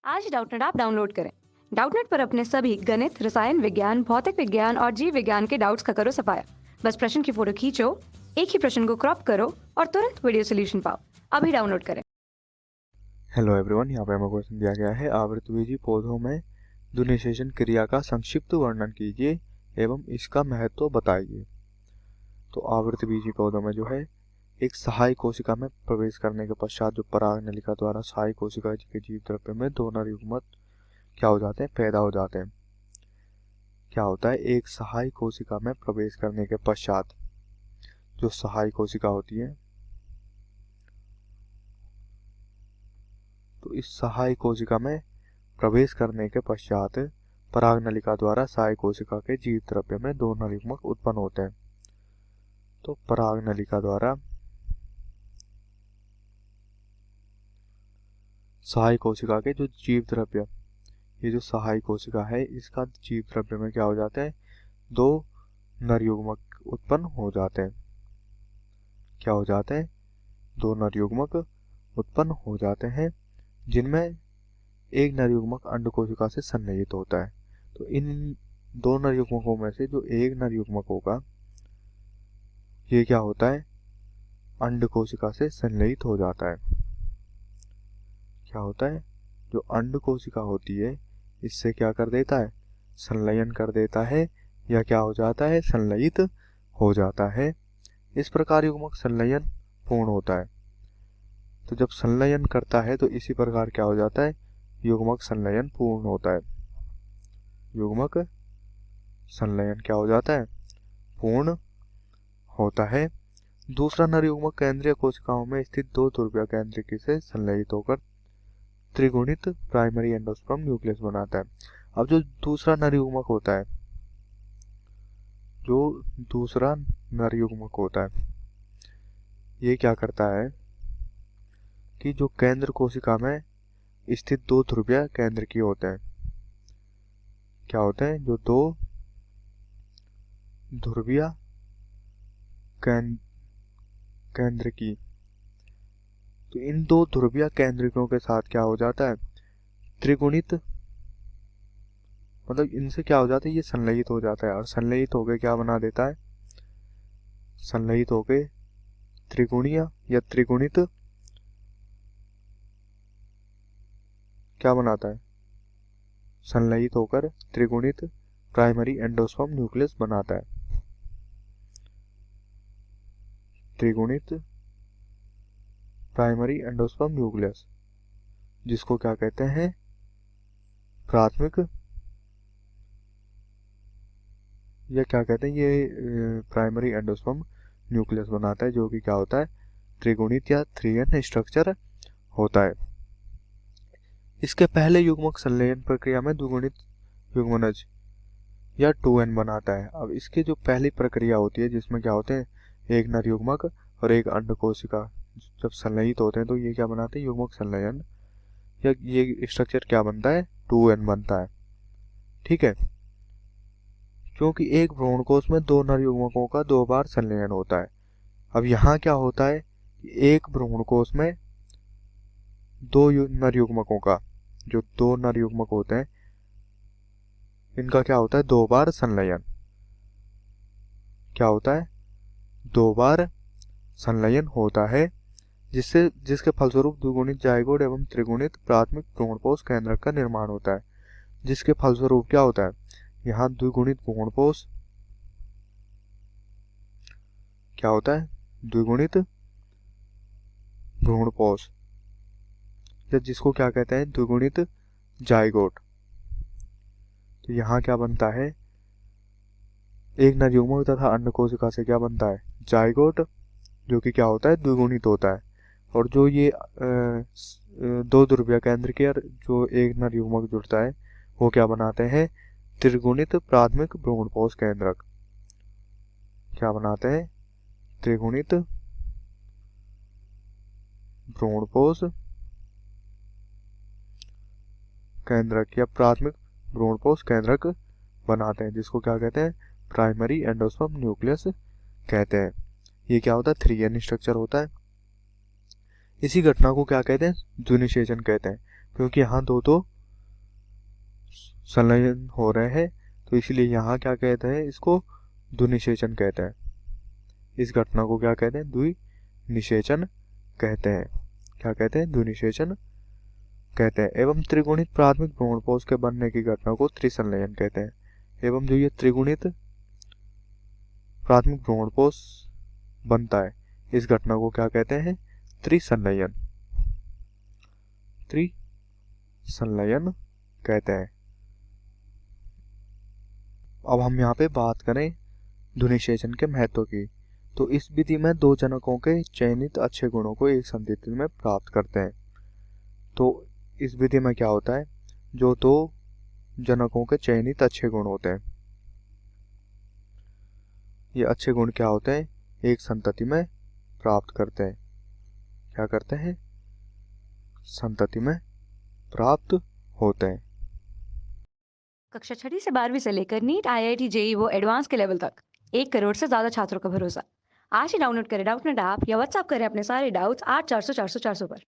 आज Doubtnut app download करें। Doubtnut पर अपने सभी गणित, रसायन विज्ञान, भौतिक विज्ञान और जीव विज्ञान के डाउट्स का करो सफाया। बस प्रश्न की फोटो खींचो, एक ही प्रश्न को क्रॉप करो और तुरंत वीडियो सोल्यूशन पाओ। अभी डाउनलोड करें। हेलो एवरीवन, यहाँ पे हमें क्वेश्चन दिया गया है, आवृतबीजी पौधों में ध्वनिशेषण क्रिया का संक्षिप्त वर्णन कीजिए एवं इसका महत्व बताइए। तो आवृतबीजी पौधों में जो है एक सहायक कोशिका में प्रवेश करने के पश्चात जो पराग नलिका द्वारा सहायक कोशिका के जीव द्रव्य में दो नर युग्मक क्या हो जाते हैं, पैदा हो जाते हैं। क्या होता है, एक सहायक कोशिका में प्रवेश करने के पश्चात जो सहायक कोशिका होती है, तो इस सहायक कोशिका में प्रवेश करने के पश्चात पराग नलिका द्वारा सहायक कोशिका के जीव द्रव्य में दो नर युग्मक उत्पन्न होते हैं। तो पराग नलिका द्वारा सहायक कोशिका के जो जीव द्रव्य, ये जो सहायक कोशिका है इसका जीव द्रव्य में क्या हो जाते हैं, दो नर युग्मक उत्पन्न हो जाते हैं। क्या हो जाते हैं, दो नर युग्मक उत्पन्न हो जाते हैं, जिनमें एक नर युग्मक अंड कोशिका से सन्निहित होता है। तो इन दो नर युग्मकों में से जो एक नर युग्मक होगा ये क्या होता है, अंड कोशिका से संलयित हो जाता है। क्या होता है, जो अंड कोशिका होती है इससे क्या कर देता है, संलयन कर देता है, या क्या हो जाता है, संलयित हो जाता है। इस प्रकार युग्मक संलयन पूर्ण होता है। तो जब संलयन करता है तो इसी प्रकार क्या हो जाता है, युग्मक संलयन पूर्ण होता है। युग्मक संलयन क्या हो जाता है, पूर्ण होता है। दूसरा नर युग्मक केंद्रीय कोशिकाओं में स्थित दो ध्रुवीय केंद्रकी से संलयित होकर त्रिगुणित प्राइमरी एंडोस्पर्म न्यूक्लियस बनाता है। अब जो दूसरा नर युग्मक होता है, जो दूसरा नर युग्मक होता है ये क्या करता है कि जो केंद्र कोशिका में स्थित दो ध्रुवीय केंद्रकी होते हैं, क्या होते हैं, जो दो ध्रुवीय केंद्रकी, तो इन दो ध्रुवीय केंद्रकों के साथ क्या हो जाता है, त्रिगुणित, मतलब इनसे क्या हो जाता है, ये संलयित हो जाता है। और संलयित होकर क्या बना देता है, संलयित होकर त्रिगुणीय या त्रिगुणित क्या बनाता है, संलयित होकर त्रिगुणित प्राइमरी एंडोस्पर्म न्यूक्लियस बनाता है। त्रिगुणित प्राइमरी एंडोस्पर्म न्यूक्लियस, जिसको क्या कहते हैं, प्राथमिक, या क्या कहते हैं, ये प्राइमरी एंडोस्पर्म न्यूक्लियस बनाता है, जो कि क्या होता है, त्रिगुणित या 3n स्ट्रक्चर होता है। इसके पहले युग्मक संलयन प्रक्रिया में द्विगुणित युग्मनज या 2n बनाता है। अब इसकी जो पहली प्रक्रिया होती है जिसमें क्या होते हैं, एक नर युग्मक और एक अंड कोशिका जब संलयित होते हैं तो ये क्या बनाते हैं, युग्मक संलयन, या ये स्ट्रक्चर क्या बनता है, 2n बनता है। ठीक है, क्योंकि एक भ्रूणकोश में दो नर युग्मकों का दो बार संलयन होता है। अब यहाँ क्या होता है, एक भ्रूणकोश में दो नर युग्मकों का, जो दो नर युग्मक होते हैं इनका क्या होता है, दो बार संलयन। क्या होता है, दो बार संलयन होता है, जिसके फलस्वरूप द्विगुणित जाइगोट एवं त्रिगुणित प्राथमिक भ्रूणपोष केंद्रक का निर्माण होता है। जिसके फलस्वरूप क्या होता है, यहाँ द्विगुणित भ्रूणपोष क्या होता है, द्विगुणित भ्रूणपोष, जिसको क्या कहते हैं, द्विगुणित जाइगोट। तो यहाँ क्या बनता है, एक नर युग्मक तथा अंड कोशिका से क्या बनता है, जाइगोट, जो कि क्या होता है, द्विगुणित होता है। और जो ये दो ध्रुवीय केंद्र के जो एक नर युग्मक जुड़ता है वो क्या बनाते हैं, त्रिगुणित प्राथमिक भ्रूणपोष केंद्रक। क्या बनाते हैं, त्रिगुणित भ्रूणपोष केंद्रक या प्राथमिक भ्रूणपोष केंद्रक बनाते हैं, जिसको क्या कहते हैं, प्राइमरी एंडोस्पर्म न्यूक्लियस कहते हैं। ये क्या होता है, 3n स्ट्रक्चर होता है। इसी घटना को क्या कहते हैं, ध्वनिशेषण कहते हैं, क्योंकि यहाँ दो संलयन हो रहे हैं, तो इसलिए यहाँ क्या कहते हैं, इसको द्विनिषेचन कहते हैं। इस घटना को क्या कहते हैं, द्विनिषेचन कहते हैं। क्या कहते हैं, द्विनिषेचन कहते हैं। एवं त्रिगुणित प्राथमिक भ्रूणपोष के बनने की घटना को त्रिसंलयन कहते हैं। एवं जो ये त्रिगुणित प्राथमिक भ्रूणपोष बनता है, इस घटना को क्या कहते हैं, त्रिसंलयन। त्रिसंलयन कहते हैं। अब हम यहाँ पे बात करें ध्वनिशेषण के महत्व की, तो इस विधि में दो जनकों के चयनित अच्छे गुणों को एक संधित्व में प्राप्त करते हैं। तो इस विधि में क्या होता है, जो दो जनकों के चयनित अच्छे गुण होते हैं, ये अच्छे गुण क्या होते हैं, एक संतति में प्राप्त करते हैं। क्या करते हैं, संतति में प्राप्त होते हैं। कक्षा 6वीं से 12वीं से लेकर नीट, IIT, जेईई वो एडवांस के लेवल तक 1 करोड़ से ज्यादा छात्रों का भरोसा। आज ही डाउनलोड करें डाउटनेट ऐप या व्हाट्सएप करें अपने सारे डाउट्स 8400 400 400 पर।